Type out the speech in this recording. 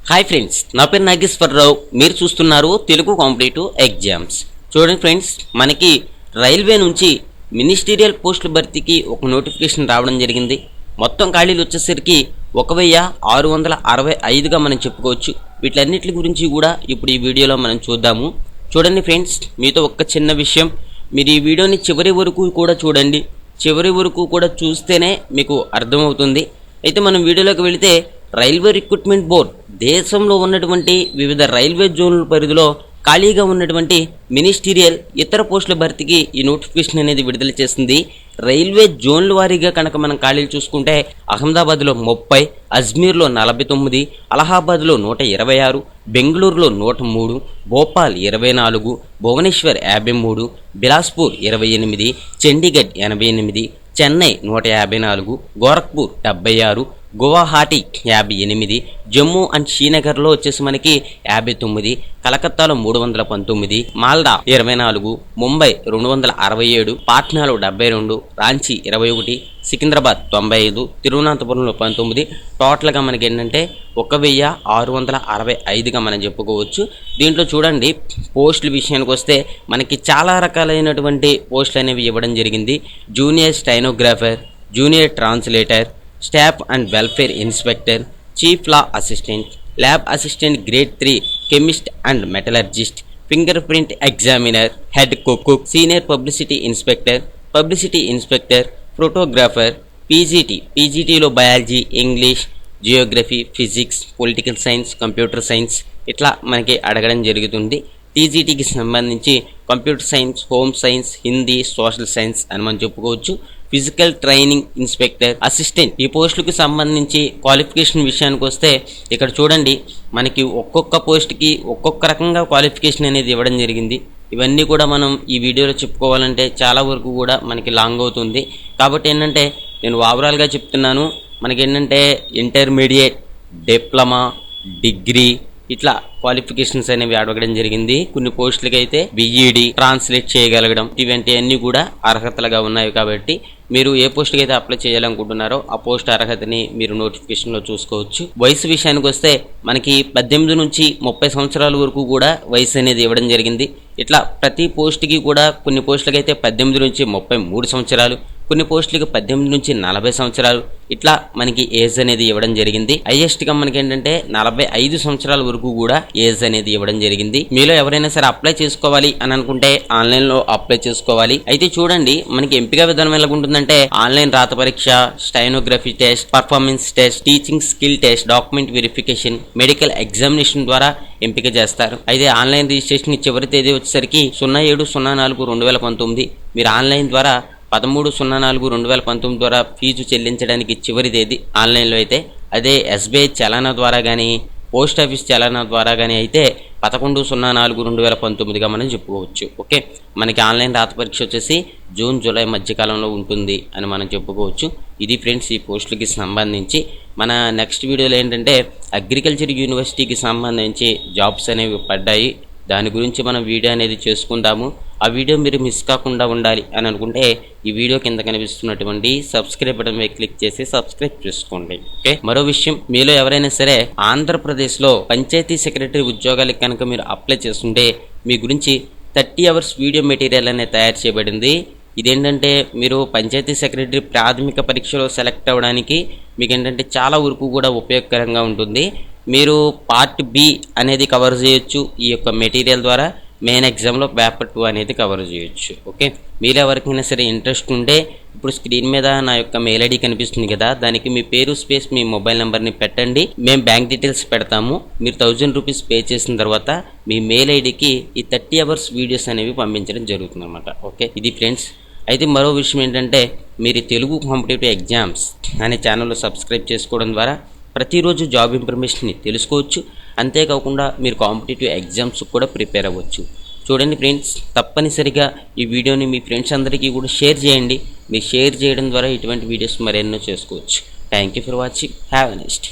Hi friends, నా పేరు నాగేశ్వరరావు. మీరు చూస్తున్నారు తెలుగు కాంపిటేటివ్ ఎగ్జామ్స్. చూడండి ఫ్రెండ్స్, మనకి రైల్వే నుంచి మినిస్టీరియల్ పోస్టుల భర్తీకి ఒక నోటిఫికేషన్ రావడం జరిగింది. మొత్తం ఖాళీలు వచ్చేసరికి 1665గా మనం చెప్పుకోవచ్చు. వీటన్నిటి గురించి కూడా ఇప్పుడు ఈ వీడియోలో మనం చూద్దాము. చూడండి ఫ్రెండ్స్, మీతో ఒక చిన్న విషయం, మీరు ఈ వీడియోని చివరి వరకు కూడా చూడండి. చివరి వరకు కూడా చూస్తేనే మీకు అర్థమవుతుంది. అయితే మనం వీడియోలోకి వెళితే, రైల్వే రిక్రూట్మెంట్ బోర్డ్ దేశంలో ఉన్నటువంటి వివిధ రైల్వే జోన్ల పరిధిలో ఖాళీగా ఉన్నటువంటి మినిస్టీరియల్ ఇతర పోస్టుల భర్తీకి ఈ నోటిఫికేషన్ అనేది విడుదల చేసింది. రైల్వే జోన్ల వారీగా కనుక మనం ఖాళీలు చూసుకుంటే, అహ్మదాబాద్లో 30, అజ్మీర్లో 49, అలహాబాద్లో 126, బెంగళూరులో 103, భోపాల్ 24, భువనేశ్వర్ 53, బిలాస్పూర్ 28, చండీగఢ్ 88, చెన్నై 154, గోరఖ్పూర్ 76, గువాహటి 58, జమ్మూ అండ్ శ్రీనగర్లో వచ్చేసి మనకి 59, కలకత్తాలో 319, మాల్దా 24, ముంబై 267, పాట్నాలో 72, రాంచీ 21, సికింద్రాబాద్ 95, తిరువనంతపురంలో 19. టోటల్గా మనకి ఏంటంటే 1665గా మనం చెప్పుకోవచ్చు. దీంట్లో చూడండి, పోస్టుల విషయానికి వస్తే మనకి చాలా రకాలైనటువంటి పోస్టులు అనేవి ఇవ్వడం జరిగింది. Junior stenographer, junior translator, staff and welfare inspector, chief law assistant, lab assistant grade 3, chemist and metallurgist, finger print examiner, head cook, senior publicity inspector, photographer, పీజీటీలో biology, English, geography, physics, political science, computer science ఇట్లా మనకి అడగడం జరుగుతుంది. టీజీటీకి సంబంధించి computer science, home science, Hindi, social science అని మనం చెప్పుకోవచ్చు. ఫిజికల్ ట్రైనింగ్ ఇన్స్పెక్టర్, అసిస్టెంట్, ఈ పోస్టులకు సంబంధించి క్వాలిఫికేషన్ విషయానికి వస్తే, ఇక్కడ చూడండి మనకి ఒక్కొక్క పోస్ట్కి ఒక్కొక్క రకంగా క్వాలిఫికేషన్ అనేది ఇవ్వడం జరిగింది. ఇవన్నీ కూడా మనం ఈ వీడియోలో చెప్పుకోవాలంటే చాలా వరకు కూడా మనకి లాంగ్ అవుతుంది. కాబట్టి ఏంటంటే నేను ఓవరాల్గా చెప్తున్నాను. మనకి ఏంటంటే ఇంటర్మీడియట్, డిప్లొమా, డిగ్రీ ఇట్లా క్వాలిఫికేషన్స్ అనేవి అడగడం జరిగింది. కొన్ని పోస్టులకి అయితే బీఈడి, ట్రాన్స్లేట్ చేయగలగడం, ఇవన్నీ కూడా అర్హతలుగా ఉన్నాయి. కాబట్టి మీరు ఏ పోస్ట్కి అయితే అప్లై చేయాలనుకుంటున్నారో ఆ పోస్ట్ అర్హతని మీరు నోటిఫికేషన్లో చూసుకోవచ్చు. వయసు విషయానికి వస్తే మనకి 18 నుంచి 30 సంవత్సరాల వరకు కూడా వయసు అనేది ఇవ్వడం జరిగింది. ఇట్లా ప్రతి పోస్ట్కి కూడా కొన్ని పోస్టులకి అయితే 18 నుంచి 33 సంవత్సరాలు, కొన్ని పోస్టులకి 18 నుంచి 40 సంవత్సరాలు ఇట్లా మనకి ఏజ్ అనేది ఇవ్వడం జరిగింది. హైయెస్ట్గా మనకి ఏంటంటే 45 సంవత్సరాల వరకు కూడా ఏజ్ అనేది ఇవ్వడం జరిగింది. మీలో ఎవరైనా సరే అప్లై చేసుకోవాలి అని అనుకుంటే ఆన్లైన్లో అప్లై చేసుకోవాలి. అయితే చూడండి, మనకి ఎంపిక విధానం ఎలా ఉంటుందంటే, ఆన్లైన్ రాత పరీక్ష, stenography test, performance test, teaching skill test, document verification, medical examination ద్వారా ఎంపిక చేస్తారు. అయితే ఆన్లైన్ రిజిస్ట్రేషన్ చివరి తేదీ వచ్చేసరికి 07/04/2019. మీరు ఆన్లైన్ ద్వారా 13/04/2019 ద్వారా ఫీజు చెల్లించడానికి చివరి తేదీ ఆన్లైన్లో అయితే. అదే ఎస్బీఐ చలానా ద్వారా కానీ, పోస్ట్ ఆఫీస్ చలానా ద్వారా కానీ అయితే 11/04/2019గా మనం చెప్పుకోవచ్చు. ఓకే, మనకి ఆన్లైన్ రాత పరీక్ష వచ్చేసి జూన్, జూలై మధ్యకాలంలో ఉంటుంది అని మనం చెప్పుకోవచ్చు. ఇది ఫ్రెండ్స్ ఈ పోస్టులకి సంబంధించి. మన నెక్స్ట్ వీడియోలో ఏంటంటే అగ్రికల్చర్ యూనివర్సిటీకి సంబంధించి జాబ్స్ అనేవి పడ్డాయి. దాని గురించి మనం వీడియో అనేది చేసుకుందాము. ఆ వీడియో మీరు మిస్ కాకుండా ఉండాలి అని అనుకుంటే ఈ వీడియో కింద కనిపిస్తున్నటువంటి సబ్స్క్రైబ్ బటన్ మీద క్లిక్ చేసి సబ్స్క్రైబ్ చేసుకోండి. ఓకే, మరో విషయం, మీలో ఎవరైనా సరే ఆంధ్రప్రదేశ్లో పంచాయతీ సెక్రటరీ ఉద్యోగాలకు కనుక మీరు అప్లై చేస్తుంటే మీ గురించి 30 hours వీడియో మెటీరియల్ అనేది తయారు చేయబడింది. ఇదేంటంటే మీరు పంచాయతీ సెక్రటరీ ప్రాథమిక పరీక్షలో సెలెక్ట్ అవ్వడానికి మీకు ఏంటంటే చాలా వరకు కూడా ఉపయోగకరంగా ఉంటుంది. మీరు పార్ట్ బి అనేది కవర్ చేయొచ్చు ఈ యొక్క మెటీరియల్ ద్వారా. మెయిన్ ఎగ్జామ్లో పేపర్ 2 అనేది కవర్ చేయొచ్చు. ఓకే, మీరు ఎవరికైనా సరే ఇంట్రెస్ట్ ఉంటే ఇప్పుడు స్క్రీన్ మీద నా యొక్క మెయిల్ ఐడి కనిపిస్తుంది కదా, దానికి మీ పేరు స్పేస్ మీ మొబైల్ నెంబర్ని పెట్టండి. మేము బ్యాంక్ డీటెయిల్స్ పెడతాము. మీరు 1000 రూపీస్ పే చేసిన తర్వాత మీ మెయిల్ ఐడికి ఈ 30 hours వీడియోస్ అనేవి పంపించడం జరుగుతుంది అన్నమాట. ఓకే, ఇది ఫ్రెండ్స్. అయితే మరో విషయం ఏంటంటే, మీరు తెలుగు కాంపిటేటివ్ ఎగ్జామ్స్ అనే ఛానల్లో సబ్స్క్రైబ్ చేసుకోవడం ద్వారా ప్రతిరోజు జాబ్ ఇన్ఫర్మేషన్ని తెలుసుకోవచ్చు. అంతేకాకుండా మీరు కాంపిటేటివ్ ఎగ్జామ్స్ కూడా ప్రిపేర్ అవ్వచ్చు. చూడండి ఫ్రెండ్స్, తప్పనిసరిగా ఈ వీడియోని మీ ఫ్రెండ్స్ అందరికీ కూడా షేర్ చేయండి. మీరు షేర్ చేయడం ద్వారా ఇటువంటి వీడియోస్ మరెన్నో చేసుకోవచ్చు. Thank you for watching. Have a nice day.